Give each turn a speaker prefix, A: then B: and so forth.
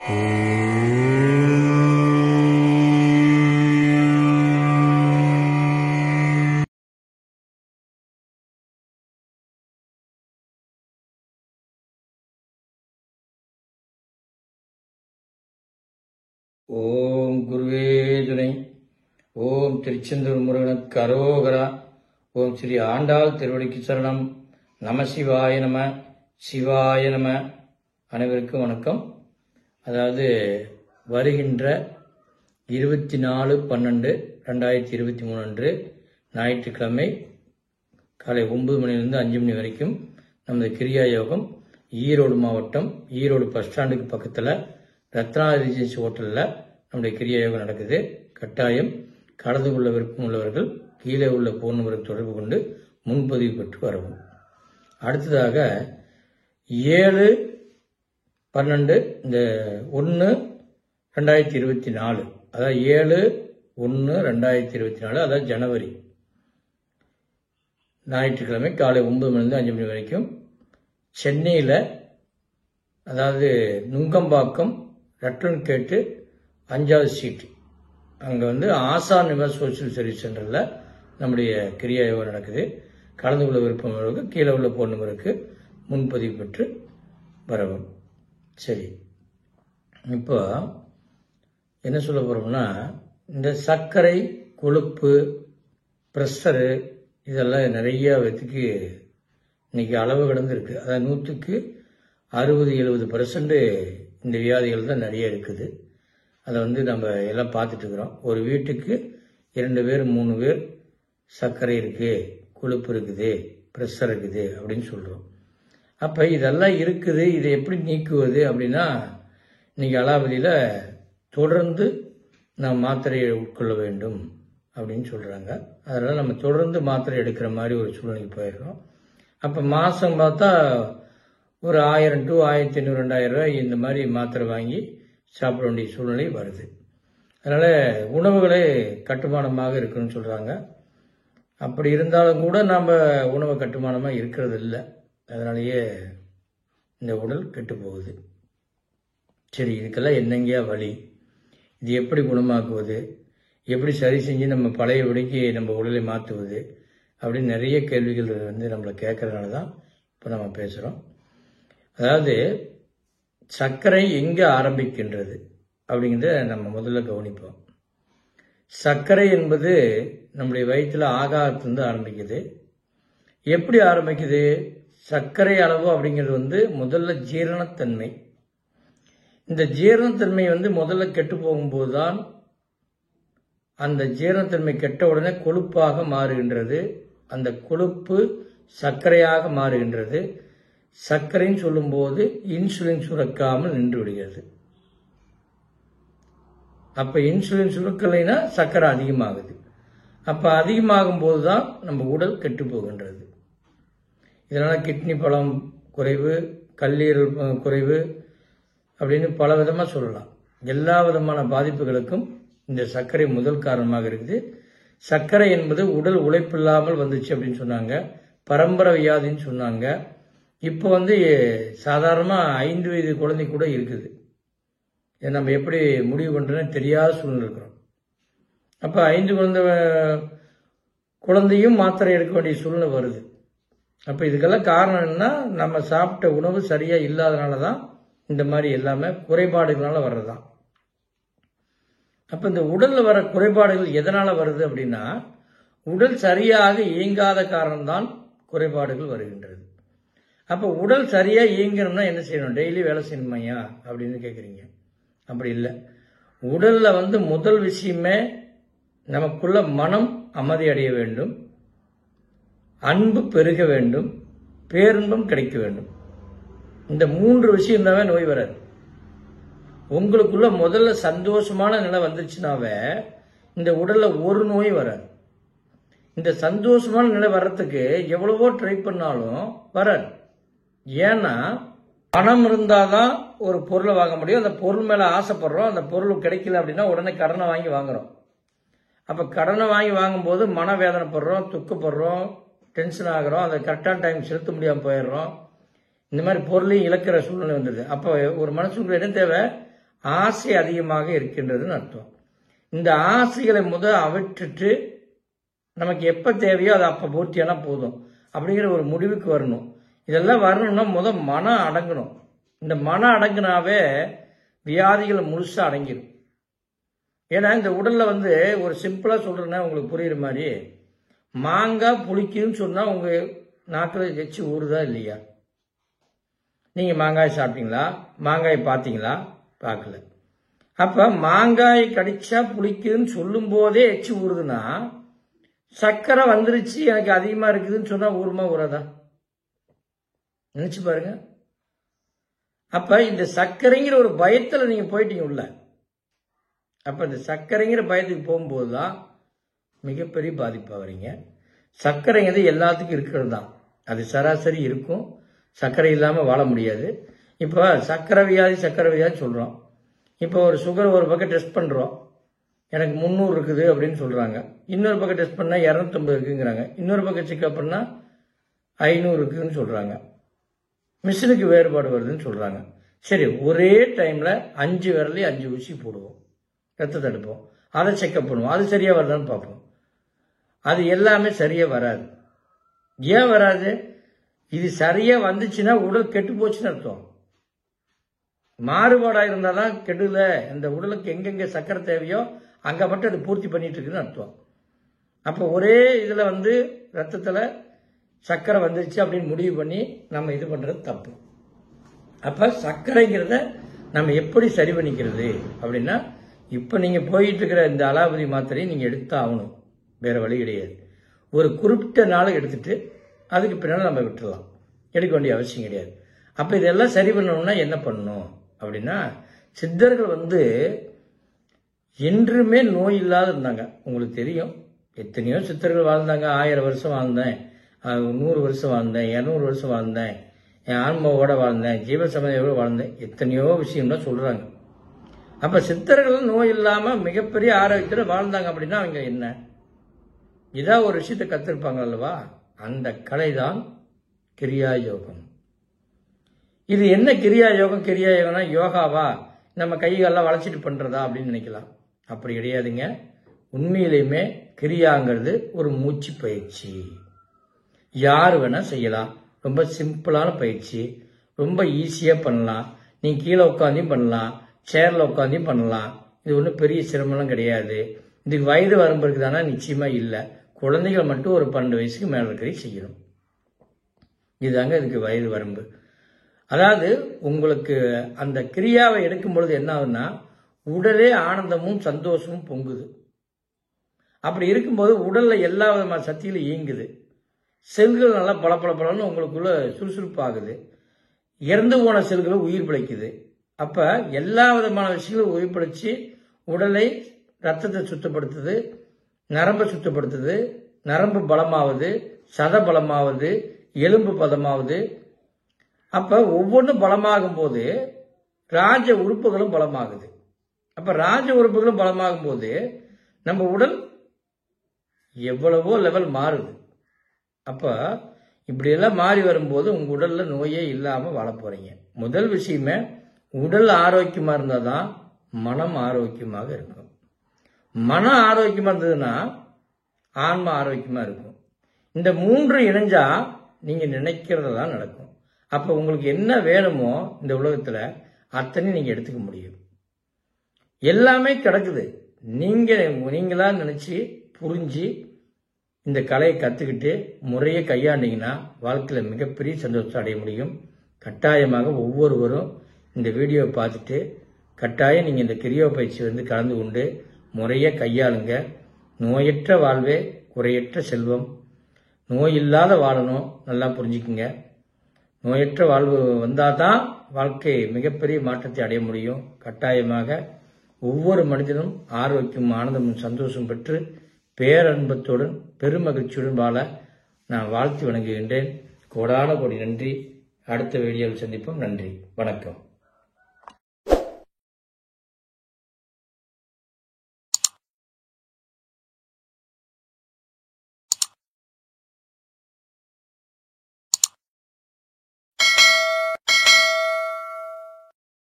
A: ஓம் குருவே துணை. ஓம் திருச்செந்தூர் முருகனுக்கு அரோகரா. ஓம் ஸ்ரீ ஆண்டாள் திருவடிக்கு சரணம். நம சிவாய நம. சிவாய நம. அனைவருக்கும் வணக்கம். அதாவது வருகின்ற 24/12/2023 அன்று ஞாயிற்றுக்கிழமை காலை 9 மணிலிருந்து 5 மணி வரைக்கும் நமது கிரியா யோகம் ஈரோடு மாவட்டம் ஈரோடு பஸ் ஸ்டாண்டுக்கு பக்கத்தில் ரத்னா ரெசிடென்சி ஹோட்டலில் நம்முடைய கிரியா யோகம் நடக்குது. கட்டாயம் கலந்து கொள்ள விருப்பம் உள்ளவர்கள் கீழே உள்ள போன் நம்பருக்கு தொடர்பு கொண்டு முன்பதிவு பெற்று வரவும். அடுத்ததாக 7/12 இந்த 1/2024 அதாவது 7/1/2024 அதாவது ஜனவரி ஞாயிற்றுக்கிழமை காலை 9 மணிலிருந்து 5 மணி வரைக்கும் சென்னையில் அதாவது நுங்கம்பாக்கம் ரட்டன் கேட்டு 5வது ஸ்ட்ரீட் அங்கே ஆசா நிவாஸ் சோசியல் சர்வீஸ் சென்டரில் நம்முடைய கிரியா யோகம் நடக்குது. கலந்து கொள்ள விருப்பம் கீழே உள்ள போன் நம்பருக்கு முன்பதிவு பெற்று வரவும். சரி, இப்போ என்ன சொல்ல போகிறோம்னா, இந்த சர்க்கரை கொழுப்பு ப்ரெஷரு இதெல்லாம் நிறைய விதத்துக்கு இன்னைக்கு அளவு கடந்து இருக்குது. அதாவது 100க்கு 60-70% இந்த வியாதிகள் தான் நிறைய இருக்குது. அதை நம்ம எல்லாம் பார்த்துட்டு இருக்கிறோம். ஒரு வீட்டுக்கு 2 பேர் 3 பேர் சர்க்கரை இருக்குது, கொழுப்பு இருக்குது, ப்ரெஷர் இருக்குது அப்படின்னு சொல்கிறோம். அப்போ இதெல்லாம் இருக்குது. இதை எப்படி நீக்குவது அப்படின்னா, இன்னைக்கு அலாவதியில் தொடர்ந்து நாம் மாத்திரையை உட்கொள்ள வேண்டும் அப்படின்னு சொல்கிறாங்க. அதனால் நம்ம தொடர்ந்து மாத்திரை எடுக்கிற மாதிரி ஒரு சூழ்நிலைக்கு போயிடுறோம். அப்போ மாதம் பார்த்தா ஒரு 1000 to 1500 2000 ரூபாய் இந்த மாதிரி மாத்திரை வாங்கி சாப்பிட வேண்டிய சூழ்நிலை வருது. அதனால் உணவுகளே கட்டுமானமாக இருக்குன்னு சொல்கிறாங்க. அப்படி இருந்தாலும் கூட நாம் உணவு கட்டுமானமாக இருக்கிறது இல்லை. அதனாலேயே இந்த உடல் கெட்டு போகுது. சரி, இதுக்கெல்லாம் என்னங்கயா வழி? இது எப்படி குணமாக்குவது? எப்படி சரி செஞ்சு நம்ம பழைய விடைக்கு நம்ம உடலை மாற்றுவது? அப்படின்னு நிறைய கேள்விகள் நம்மளை கேட்கறதுனால தான் இப்போ நம்ம பேசுகிறோம். அதாவது சர்க்கரை எங்கே ஆரம்பிக்கின்றது அப்படிங்கிறத நம்ம முதல்ல கவனிப்போம். சர்க்கரை என்பது நம்முடைய வயிற்றில் ஆகாரத்திலிருந்து ஆரம்பிக்குது. எப்படி ஆரம்பிக்குது? சர்க்கரை அளவு அப்படிங்கிறது முதல்ல ஜீரணத்தன்மை. இந்த ஜீரணத்தன்மை முதல்ல கெட்டு போகும்போது தான் அந்த ஜீரணத்தன்மை கெட்ட உடனே கொழுப்பாக மாறுகின்றது. அந்த கொழுப்பு சர்க்கரையாக மாறுகின்றது. சர்க்கரைன்னு சொல்லும்போது இன்சுலின் சுரக்காமல் நின்று விடுகிறது. அப்போ இன்சுலின் சுரக்கலைன்னா சர்க்கரை அதிகமாகுது. அப்போ அதிகமாகும் போது தான் நம்ம உடல் கெட்டு போகின்றது. இதனால் கிட்னி பலம் குறைவு, கல்லீரல் குறைவு அப்படின்னு பல விதமாக சொல்லலாம். எல்லா விதமான பாதிப்புகளுக்கும் இந்த சர்க்கரை முதல் காரணமாக இருக்குது. சர்க்கரை என்பது உடல் உழைப்பில்லாமல் வந்துச்சு அப்படின்னு சொன்னாங்க. பரம்பரை வியாதின்னு சொன்னாங்க. இப்போ சாதாரணமாக 5 வயது குழந்தை கூட இருக்குது. இதை நம்ம எப்படி முடிவு பண்ணுறோன்னு தெரியாத சூழ்நிலை இருக்கிறோம். அப்போ 5 குழந்தையும் மாத்திரை எடுக்க வேண்டிய சூழ்நிலை வருது. அப்போ இதுக்கெல்லாம் காரணம் என்னன்னா, நம்ம சாப்பிட்ட உணவு சரியாக இல்லாதனால தான் இந்த மாதிரி எல்லாமே குறைபாடுகளால் வர்றதுதான். அப்போ இந்த உடலில் வர குறைபாடுகள் எதனால் வருது அப்படின்னா, உடல் சரியாக இயங்காத காரணம்தான் குறைபாடுகள் வருகின்றது. அப்போ உடல் சரியாக இயங்கணும்னா என்ன செய்யணும்? டெய்லி வேலை செய்யணுமையா அப்படின்னு கேட்குறீங்க. அப்படி இல்லை. உடலில் முதல் விஷயமே நமக்குள்ள மனம் அமைதி அடைய வேண்டும், அன்பு பெருக வேண்டும், பேரின்பம் கிடைக்க வேண்டும். இந்த 3 விஷயம் தானே நோய் வராது. உங்களுக்குள்ள முதல்ல சந்தோஷமான நிலை வந்துச்சுனாவே இந்த உடல்ல ஒரு நோய் வராது. இந்த சந்தோஷமான நிலை வர்றதுக்கு எவ்வளவோ ட்ரை பண்ணாலும் வராது. ஏன்னா பணம் இருந்தாதான் ஒரு பொருளை வாங்க முடியும். அந்த பொருள் மேல ஆசைப்படுறோம். அந்த பொருள் கிடைக்கல அப்படின்னா உடனே கடனை வாங்கி வாங்குறோம். அப்ப கடனை வாங்கி வாங்கும்போது மனவேதனைப்படுறோம், துக்கப்படுறோம், டென்ஷன் ஆகிறோம். அதை கரெக்டான டைம் செலுத்த முடியாமல் போயிடுறோம். இந்த மாதிரி பொருளையும் இழக்கிற சூழ்நிலை வந்துடுது. அப்போ ஒரு மனுஷனுக்கு என்ன தேவை? ஆசை அதிகமாக இருக்கின்றதுன்னு அர்த்தம். இந்த ஆசைகளை அவிட்டுட்டு நமக்கு எப்போ தேவையோ அதை அப்போ பூர்த்தியானா போதும் அப்படிங்கிற ஒரு முடிவுக்கு வரணும். இதெல்லாம் வரணும்னா மனம் அடங்கணும். இந்த மனம் அடங்கினாவே வியாதிகள் முழுசாக அடங்கிடும். ஏன்னா இந்த உடலில் ஒரு சிம்பிளாக சொல்கிறேன்னா உங்களுக்கு புரியுற மாதிரி, மாங்காய் புளிக்குதுன்னு சொன்னால் உங்கள் நாக்கில் எச்சு ஊறுதா இல்லையா? நீங்கள் மாங்காய் சாப்பிட்டீங்களா? மாங்காய் பார்த்தீங்களா? பார்க்கல. அப்போ மாங்காய் கடிச்சா புளிக்குதுன்னு சொல்லும் போதே எச்சு ஊறுதுன்னா, சர்க்கரை வந்துருச்சு எனக்கு அதிகமாக இருக்குதுன்னு சொன்னால் ஊறுமா ஊறாதா? நினச்சி பாருங்க. அப்போ இந்த சர்க்கரைங்கிற ஒரு பயத்தில் நீங்கள் போயிட்டீங்க உள்ள. அப்போ இந்த சர்க்கரைங்கிற பயத்துக்கு போகும்போது தான் மிகப்பெரிய பாதிப்பாக வரீங்க. சர்க்கரைங்கிறது எல்லாத்துக்கும் இருக்கிறது தான். அது சராசரி இருக்கும். சர்க்கரை இல்லாமல் வாழ முடியாது. இப்போ சர்க்கரை வியாதி சொல்கிறோம். இப்போ ஒரு சுகர் ஒரு பக்கம் டெஸ்ட் பண்ணுறோம், எனக்கு 300 இருக்குது அப்படின்னு சொல்கிறாங்க. இன்னொரு பக்கம் டெஸ்ட் பண்ணால் 250 இருக்குங்கிறாங்க. இன்னொரு பக்கம் செக்அப் பண்ணால் 500 இருக்குதுன்னு சொல்கிறாங்க. மிஷினுக்கு வேறுபாடு வருதுன்னு சொல்கிறாங்க. சரி, ஒரே டைமில் 5 விரலையும் 5 ஊசி போடுவோம், ரத்தத்தை எடுப்போம், அதை செக்அப் பண்ணுவோம், அது சரியாக வருதான்னு பார்ப்போம். அது எல்லாமே சரியாக வராது. ஏன் வராது? இது சரியாக வந்துச்சுன்னா உடல் கெட்டு போச்சுன்னு அர்த்தம். மாறுபாடாக இருந்தால் தான் கெடுல. இந்த உடலுக்கு எங்கெங்கே சர்க்கரை தேவையோ அங்கே மட்டும் அது பூர்த்தி பண்ணிட்டு இருக்குன்னு அர்த்தம். அப்போ ஒரே இதில் ரத்தத்தில் சர்க்கரை வந்துருச்சு அப்படின்னு முடிவு பண்ணி நம்ம இது பண்ணுறது தப்பு. அப்போ சர்க்கரைங்கிறத நம்ம எப்படி சரி பண்ணிக்கிறது அப்படின்னா, இப்போ நீங்கள் போயிட்டு இருக்கிற இந்த அலாபதி மாத்திரையை நீங்கள் எடுத்து ஆகணும். வேறு வழி கிடையாது. ஒரு குறிப்பிட்ட நாளை எடுத்துட்டு அதுக்கு பின்னால் நம்ம விட்டுடலாம், எடுக்க வேண்டிய அவசியம் கிடையாது. அப்போ இதெல்லாம் சரி பண்ணணும்னா என்ன பண்ணணும் அப்படின்னா, சித்தர்கள் என்றுமே நோய் இல்லாத இருந்தாங்க. உங்களுக்கு தெரியும், எத்தனையோ சித்தர்கள் வாழ்ந்தாங்க. 1000 வருஷம் வாழ்ந்தேன், 100 வருஷம் வாழ்ந்தேன், 200 வருஷம் வாழ்ந்தேன், என் ஆன்மாவோட வாழ்ந்தேன், ஜீவசமயோட வாழ்ந்தேன், எத்தனையோ விஷயம்லாம் சொல்கிறாங்க. அப்போ சித்தர்கள் நோய் இல்லாமல் மிகப்பெரிய ஆரோக்கியத்தில் வாழ்ந்தாங்க அப்படின்னா அவங்க என்ன இதாக ஒரு விஷயத்தை கற்றுருப்பாங்க அல்லவா? அந்த கலை தான் கிரியா யோகம். இது என்ன கிரியா யோகம்? கிரியா யோகம்னா யோகாவா, நம்ம கைகாலெல்லாம் வளைச்சிட்டு பண்ணுறதா அப்படின்னு நினைக்கலாம். அப்படி கிடையாதுங்க. உண்மையிலேயுமே கிரியாங்கிறது ஒரு மூச்சு பயிற்சி. யார் வேணால் செய்யலாம். ரொம்ப சிம்பிளான பயிற்சி, ரொம்ப ஈஸியாக பண்ணலாம். நீங்கள் கீழே உட்காந்தையும் பண்ணலாம், சேரில் உட்காந்தையும் பண்ணலாம். இது ஒன்றும் பெரிய சிரமம்லாம் கிடையாது. இதுக்கு வயது வரம்பு இருக்குதானா? நிச்சயமாக இல்லை. குழந்தைகள் மட்டும் ஒரு 12 வயசுக்கு மேலே இருக்கிற செய்யணும். இதுதாங்க இதுக்கு வயது வரம்பு. அதாவது உங்களுக்கு அந்த கிரியாவை எடுக்கும் பொழுது என்ன ஆகுதுன்னா, உடலே ஆனந்தமும் சந்தோஷமும் பொங்குது. அப்படி இருக்கும்போது உடலில் எல்லா விதமான சக்திகளும் இயங்குது. செல்கள் நல்லா பளபளன்னு உங்களுக்குள்ள சுறுசுறுப்பாகுது. இறந்து போன செல்களும் உயிர் பிழைக்குது. அப்போ எல்லா விதமான விஷயங்களும் உயிர் பிழைச்சி உடலை, ரத்தத்தை சுத்தப்படுத்துது, நரம்பை சுத்தப்படுத்துது, நரம்பு பலமாவது, சத பலமாவது, எலும்பு பதமாவது. அப்போ ஒவ்வொன்றும் பலமாகும் போது ராஜ உறுப்புகளும் பலமாகுது. அப்போ ராஜ உறுப்புகளும் பலமாகும் போது நம்ம உடல் எவ்வளவோ லெவல் மாறுது. அப்போ இப்படியெல்லாம் மாறி வரும்போது உங்கள் உடலில் நோயே இல்லாமல் வாழ போகிறீங்க. முதல் விஷயமே, உடல் ஆரோக்கியமாக இருந்தால் தான் மனம் ஆரோக்கியமாக இருக்கும். மனம் ஆரோக்கியமாக இருந்ததுன்னா ஆன்மா ஆரோக்கியமாக இருக்கும். இந்த 3 இணைஞ்சா நீங்கள் நினைக்கிறதெல்லாம் நடக்கும். அப்போ உங்களுக்கு என்ன வேணுமோ இந்த உலகத்தில் அத்தனை நீங்கள் எடுத்துக்க முடியும். எல்லாமே கிடக்குது. நீங்களா நினச்சி புரிஞ்சு இந்த கலையை கற்றுக்கிட்டு முறையை கையாண்டிங்கன்னா வாழ்க்கையில் மிகப்பெரிய சந்தோஷத்தை அடைய முடியும். கட்டாயமாக ஒவ்வொருவரும் இந்த வீடியோவை பார்த்துட்டு கட்டாயம் நீங்கள் இந்த கிரியா பயிற்சி கலந்து கொண்டு முறையை கையாளுங்க. நோயற்ற வாழ்வே குறையற்ற செல்வம். நோய் இல்லாத வாழணும், நல்லா புரிஞ்சுக்குங்க. நோயற்ற வாழ்வு வந்தால் தான் வாழ்க்கை மிகப்பெரிய மாற்றத்தை அடைய முடியும். கட்டாயமாக ஒவ்வொரு மனிதனும் ஆரோக்கியம், ஆனந்தமும் சந்தோஷம் பெற்று பேரன்பத்துடன் பெருமகிழ்ச்சியுடன் வாழ நான் வாழ்த்து வணங்குகின்றேன். கோடான கோடி நன்றி. அடுத்த வீடியோவில் சந்திப்போம். நன்றி, வணக்கம்.